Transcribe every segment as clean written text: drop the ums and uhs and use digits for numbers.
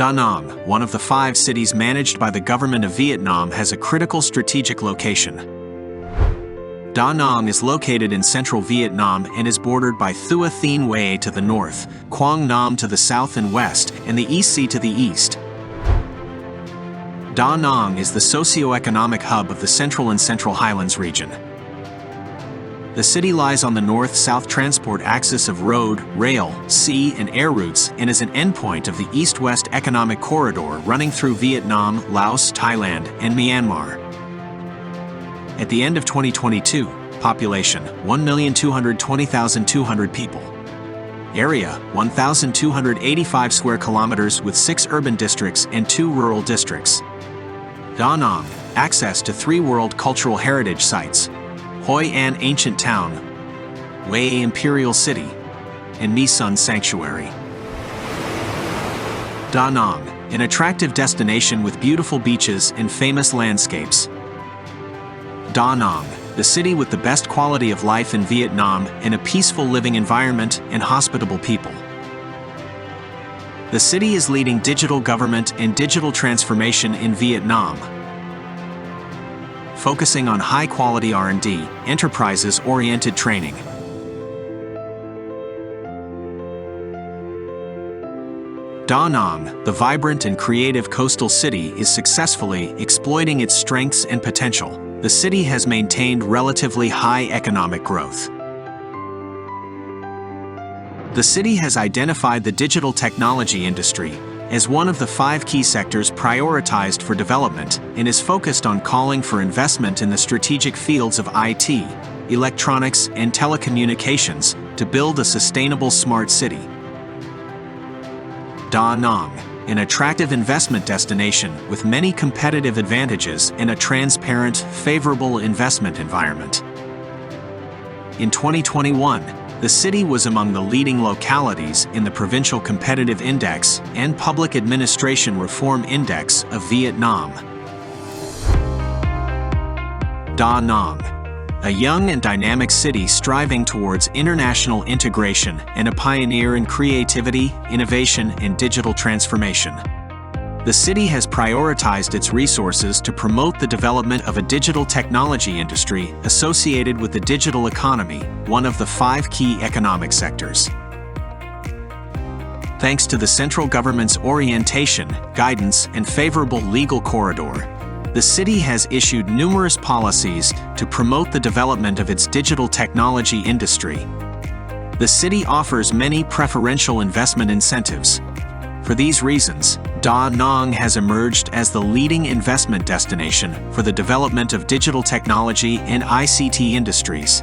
Danang, one of the 5 cities managed by the government of Vietnam, has a critical strategic location. Da Nang is located in central Vietnam and is bordered by Thua Thien Way to the north, Quang Nam to the south and west, and the East Sea to the east. Da Nang is the socio-economic hub of the Central and Central Highlands region. The city lies on the north-south transport axis of road, rail, sea, and air routes and is an endpoint of the east-west economic corridor running through Vietnam, Laos, Thailand, and Myanmar. At the end of 2022, population 1,220,200 people. Area 1,285 square kilometers with 6 urban districts and 2 rural districts. Da Nang, access to 3 World Cultural Heritage Sites: Hoi An Ancient Town, Hue Imperial City, and My Son Sanctuary. Da Nang, an attractive destination with beautiful beaches and famous landscapes. Da Nang, the city with the best quality of life in Vietnam and a peaceful living environment and hospitable people. The city is leading digital government and digital transformation in Vietnam, focusing on high-quality R&D, enterprises-oriented training. Da Nang, the vibrant and creative coastal city, is successfully exploiting its strengths and potential. The city has maintained relatively high economic growth. The city has identified the digital technology industry as one of the 5 key sectors prioritized for development and is focused on calling for investment in the strategic fields of IT, electronics, and telecommunications to build a sustainable smart city. Da Nang, an attractive investment destination with many competitive advantages and a transparent, favorable investment environment. In 2021, the city was among the leading localities in the Provincial Competitive Index and Public Administration Reform Index of Vietnam. Da Nang, a young and dynamic city striving towards international integration and a pioneer in creativity, innovation, and digital transformation. The city has prioritized its resources to promote the development of a digital technology industry associated with the digital economy, one of the 5 key economic sectors. Thanks to the central government's orientation, guidance, and favorable legal corridor, the city has issued numerous policies to promote the development of its digital technology industry. The city offers many preferential investment incentives. For these reasons, Da Nang has emerged as the leading investment destination for the development of digital technology and ICT industries.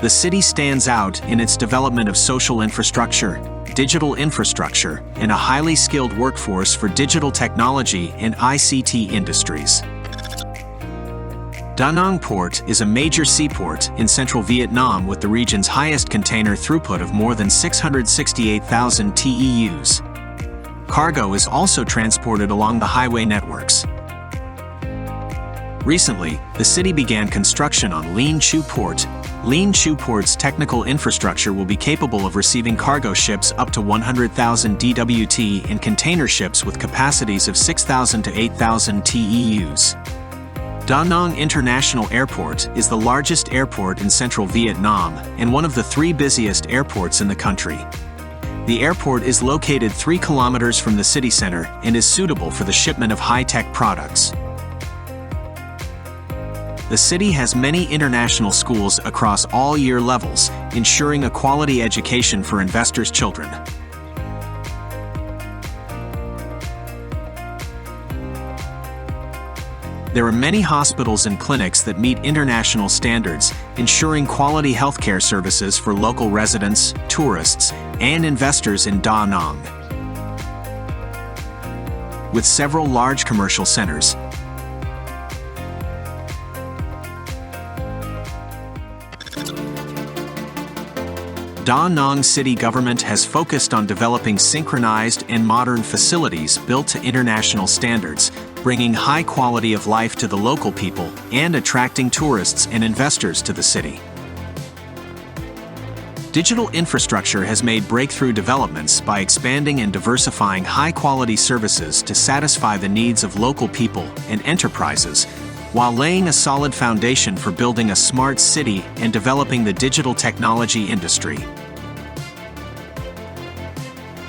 The city stands out in its development of social infrastructure, digital infrastructure, and a highly skilled workforce for digital technology and ICT industries. Da Nang Port is a major seaport in central Vietnam with the region's highest container throughput of more than 668,000 TEUs. Cargo is also transported along the highway networks. Recently, the city began construction on Lien Chu Port. Lien Chu Port's technical infrastructure will be capable of receiving cargo ships up to 100,000 DWT and container ships with capacities of 6,000 to 8,000 TEUs. Da Nang International Airport is the largest airport in central Vietnam and one of the 3 busiest airports in the country. The airport is located 3 kilometers from the city center and is suitable for the shipment of high-tech products. The city has many international schools across all year levels, ensuring a quality education for investors' children. There are many hospitals and clinics that meet international standards, ensuring quality healthcare services for local residents, tourists, and investors in Da Nang. With several large commercial centers, Da Nang city government has focused on developing synchronized and modern facilities built to international standards, bringing high quality of life to the local people and attracting tourists and investors to the city. Digital infrastructure has made breakthrough developments by expanding and diversifying high-quality services to satisfy the needs of local people and enterprises, while laying a solid foundation for building a smart city and developing the digital technology industry.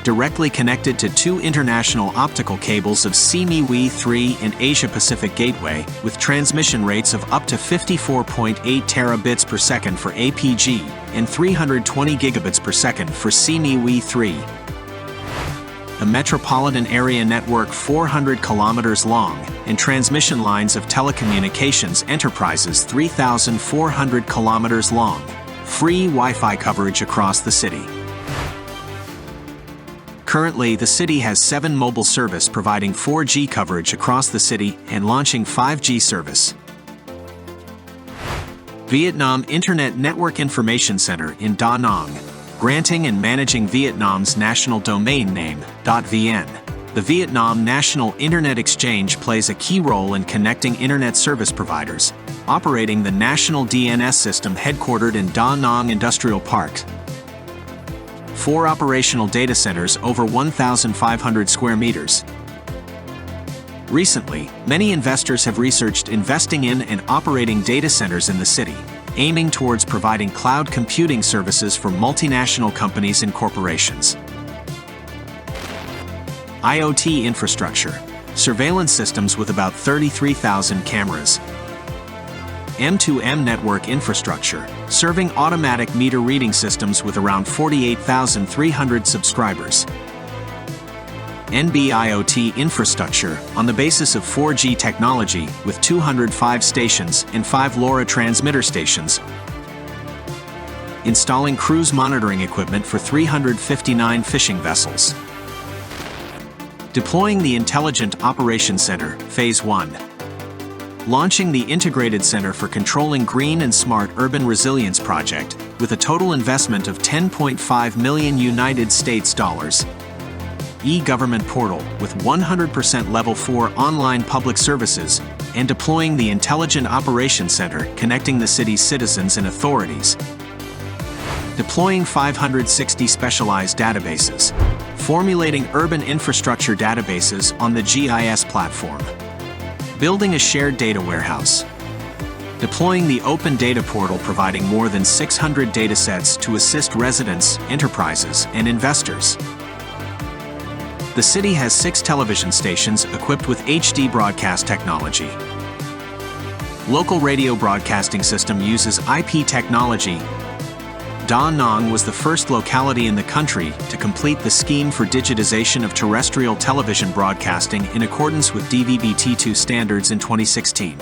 Directly connected to two international optical cables of CME-3 and Asia-Pacific Gateway, with transmission rates of up to 54.8 terabits per second for APG and 320 gigabits per second for CME-3. A metropolitan area network 400 kilometers long and transmission lines of telecommunications enterprises 3,400 kilometers long. Free Wi-Fi coverage across the city. Currently, the city has 7 mobile service providing 4G coverage across the city and launching 5G service. Vietnam Internet Network Information Center in Danang, granting and managing Vietnam's national domain name, .vn. The Vietnam National Internet Exchange plays a key role in connecting internet service providers, operating the national DNS system headquartered in Da Nang Industrial Park. 4 operational data centers over 1,500 square meters. Recently, many investors have researched investing in and operating data centers in the city, aiming towards providing cloud computing services for multinational companies and corporations. IoT infrastructure, surveillance systems with about 33,000 cameras. M2M network infrastructure, serving automatic meter reading systems with around 48,300 subscribers. NB-IoT infrastructure on the basis of 4G technology with 205 stations and 5 LoRa transmitter stations. Installing cruise monitoring equipment for 359 fishing vessels. Deploying the Intelligent Operations Center, Phase 1. Launching the Integrated Center for Controlling Green and Smart Urban Resilience project with a total investment of $10.5 million United States dollars. E-Government portal with 100% Level 4 online public services and deploying the Intelligent Operations Center connecting the city's citizens and authorities. Deploying 560 specialized databases. Formulating urban infrastructure databases on the GIS platform. Building a shared data warehouse. Deploying the Open Data Portal providing more than 600 datasets to assist residents, enterprises, and investors. The city has 6 television stations equipped with HD broadcast technology. Local radio broadcasting system uses IP technology. Da Nang was the first locality in the country to complete the scheme for digitization of terrestrial television broadcasting in accordance with DVB-T2 standards in 2016.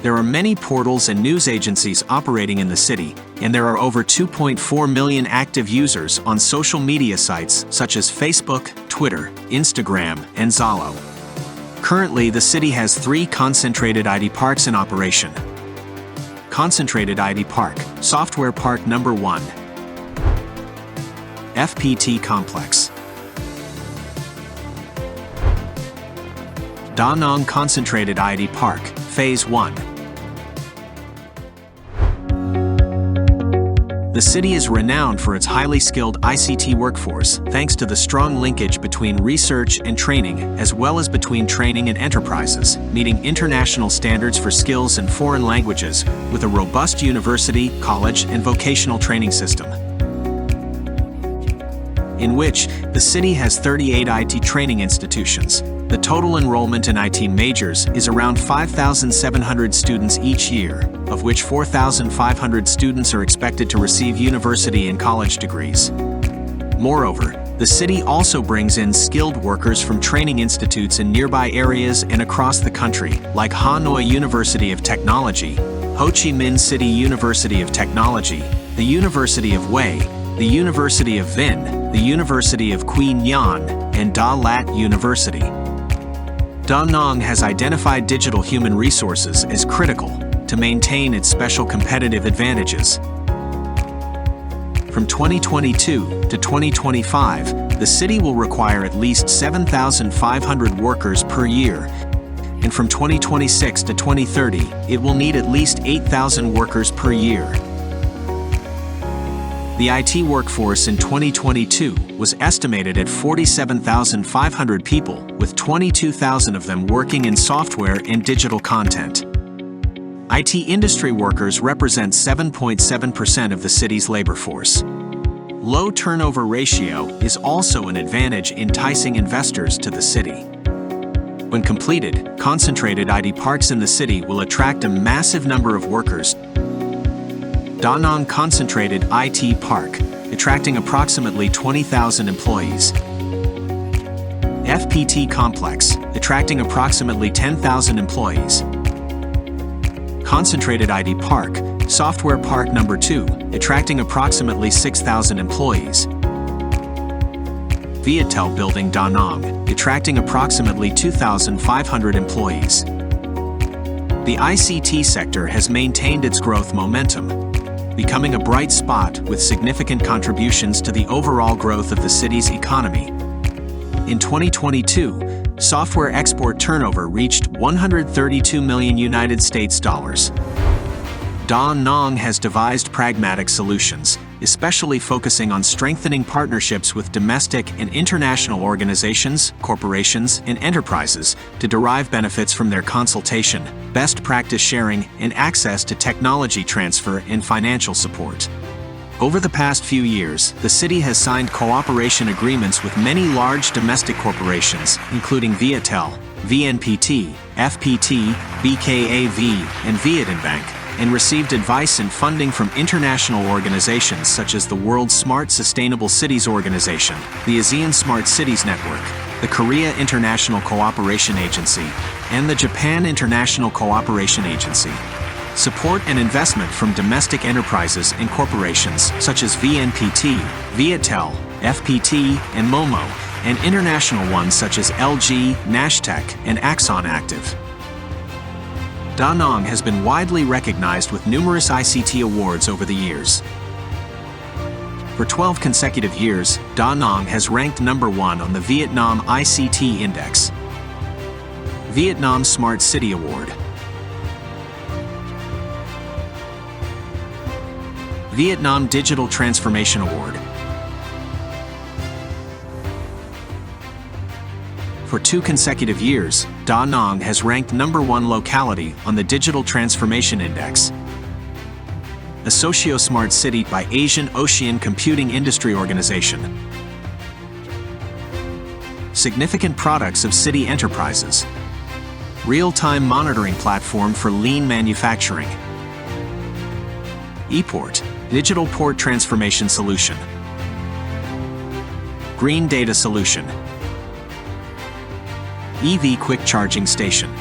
There are many portals and news agencies operating in the city, and there are over 2.4 million active users on social media sites such as Facebook, Twitter, Instagram, and Zalo. Currently, the city has 3 concentrated ID parks in operation. Concentrated ID Park, Software Park Number 1. FPT Complex. Danang Concentrated ID Park, Phase 1. The city is renowned for its highly skilled ICT workforce, thanks to the strong linkage between research and training, as well as between training and enterprises, meeting international standards for skills in foreign languages, with a robust university, college, and vocational training system. In which, the city has 38 IT training institutions. The total enrollment in IT majors is around 5,700 students each year, of which 4,500 students are expected to receive university and college degrees. Moreover, the city also brings in skilled workers from training institutes in nearby areas and across the country, like Hanoi University of Technology, Ho Chi Minh City University of Technology, the University of Hue, the University of Vinh, the University of Quy Nhon, and Da Lat University. Da Nang has identified digital human resources as critical to maintain its special competitive advantages. From 2022 to 2025, the city will require at least 7,500 workers per year, and from 2026 to 2030, it will need at least 8,000 workers per year. The IT workforce in 2022 was estimated at 47,500 people, with 22,000 of them working in software and digital content. IT industry workers represent 7.7% of the city's labor force. Low turnover ratio is also an advantage enticing investors to the city. When completed, concentrated IT parks in the city will attract a massive number of workers. Danang Concentrated IT Park, attracting approximately 20,000 employees. FPT Complex, attracting approximately 10,000 employees. Concentrated IT Park, Software Park Number 2, attracting approximately 6,000 employees. Viettel Building Danang, attracting approximately 2,500 employees. The ICT sector has maintained its growth momentum, becoming a bright spot with significant contributions to the overall growth of the city's economy. In 2022, software export turnover reached $132 million. Danang has devised pragmatic solutions, especially focusing on strengthening partnerships with domestic and international organizations, corporations, and enterprises to derive benefits from their consultation, best practice sharing, and access to technology transfer and financial support. Over the past few years, the city has signed cooperation agreements with many large domestic corporations, including Viettel, VNPT, FPT, BKAV, and Vietnambank, and received advice and funding from international organizations such as the World Smart Sustainable Cities Organization, the ASEAN Smart Cities Network, the Korea International Cooperation Agency, and the Japan International Cooperation Agency. Support and investment from domestic enterprises and corporations such as VNPT, Viettel, FPT, and Momo, and international ones such as LG, Nashtec, and Axon Active. Danang has been widely recognized with numerous ICT awards over the years. For 12 consecutive years, Danang has ranked number 1 on the Vietnam ICT Index. Vietnam Smart City Award. Vietnam Digital Transformation Award. For 2 consecutive years, Danang has ranked number 1 locality on the Digital Transformation Index. A Socio-Smart City by Asian Ocean Computing Industry Organization. Significant products of city enterprises. Real-time monitoring platform for lean manufacturing. ePort, Digital Port Transformation Solution. Green Data Solution. EV Quick Charging Station.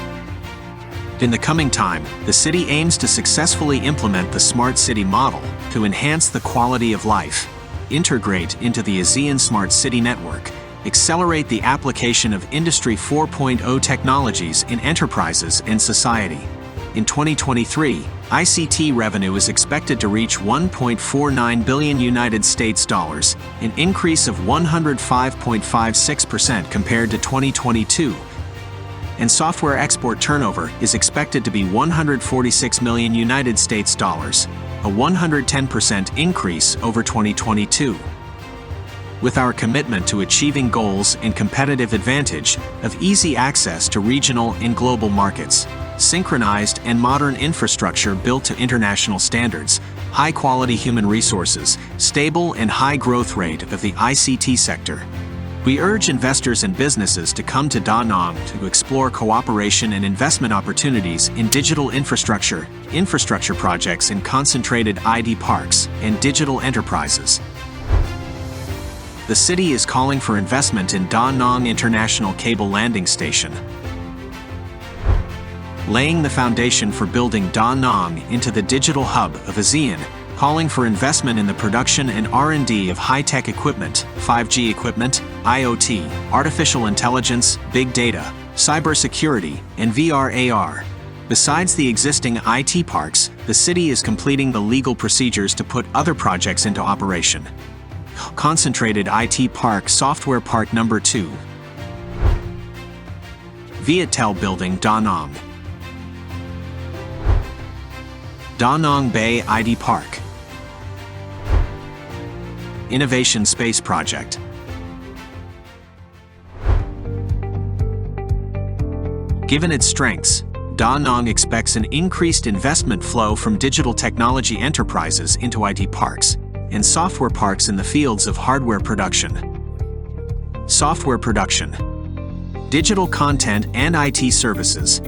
In the coming time, the city aims to successfully implement the Smart City model to enhance the quality of life, integrate into the ASEAN Smart City Network, accelerate the application of Industry 4.0 technologies in enterprises and society. In 2023, ICT revenue is expected to reach $1.49 billion, an increase of 105.56% compared to 2022. And software export turnover is expected to be $146 million, a 110% increase over 2022. With our commitment to achieving goals and competitive advantage of easy access to regional and global markets, synchronized and modern infrastructure built to international standards, high-quality human resources, stable and high growth rate of the ICT sector, we urge investors and businesses to come to Danang to explore cooperation and investment opportunities in digital infrastructure projects in concentrated IT parks, and digital enterprises. The city is calling for investment in Danang International Cable Landing Station, laying the foundation for building Danang into the digital hub of ASEAN, calling for investment in the production and R&D of high-tech equipment, 5G equipment, IoT, artificial intelligence, big data, cybersecurity, and VR/AR. Besides the existing IT parks, the city is completing the legal procedures to put other projects into operation. Concentrated IT Park Software Park Number 2. Viettel Building Danang. Danang Bay IT Park. Innovation Space Project. Given its strengths, Danang expects an increased investment flow from digital technology enterprises into IT parks and software parks in the fields of hardware production. Software production, digital content and IT services.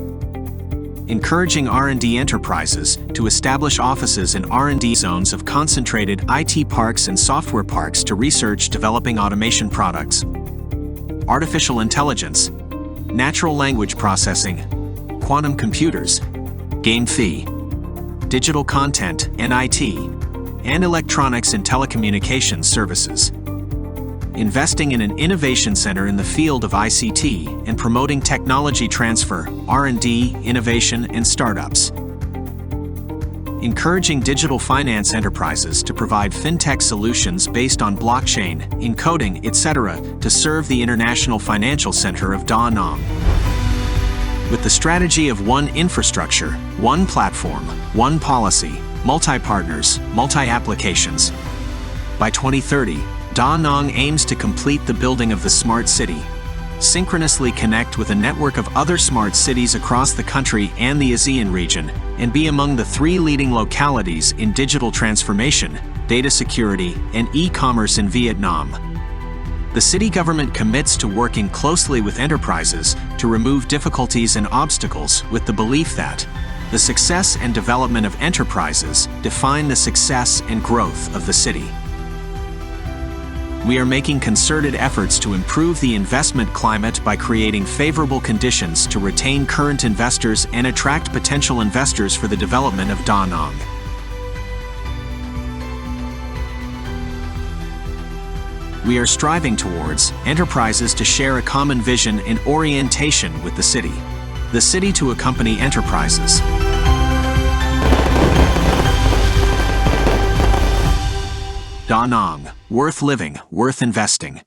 Encouraging R&D enterprises to establish offices in R&D zones of concentrated IT parks and software parks to research developing automation products. Artificial intelligence, natural language processing, quantum computers, game fee, digital content and IT, and electronics and telecommunications services. Investing in an innovation center in the field of ICT and promoting technology transfer, R&D, innovation, and startups. Encouraging digital finance enterprises to provide fintech solutions based on blockchain, encoding, etc. to serve the international financial center of Danang. With the strategy of one infrastructure, one platform, one policy, multi-partners, multi-applications. By 2030, Danang aims to complete the building of the smart city, synchronously connect with a network of other smart cities across the country and the ASEAN region, and be among the 3 leading localities in digital transformation, data security, and e-commerce in Vietnam. The city government commits to working closely with enterprises to remove difficulties and obstacles with the belief that the success and development of enterprises define the success and growth of the city. We are making concerted efforts to improve the investment climate by creating favorable conditions to retain current investors and attract potential investors for the development of Danang. We are striving towards enterprises to share a common vision and orientation with the city to accompany enterprises. Danang, worth living, worth investing.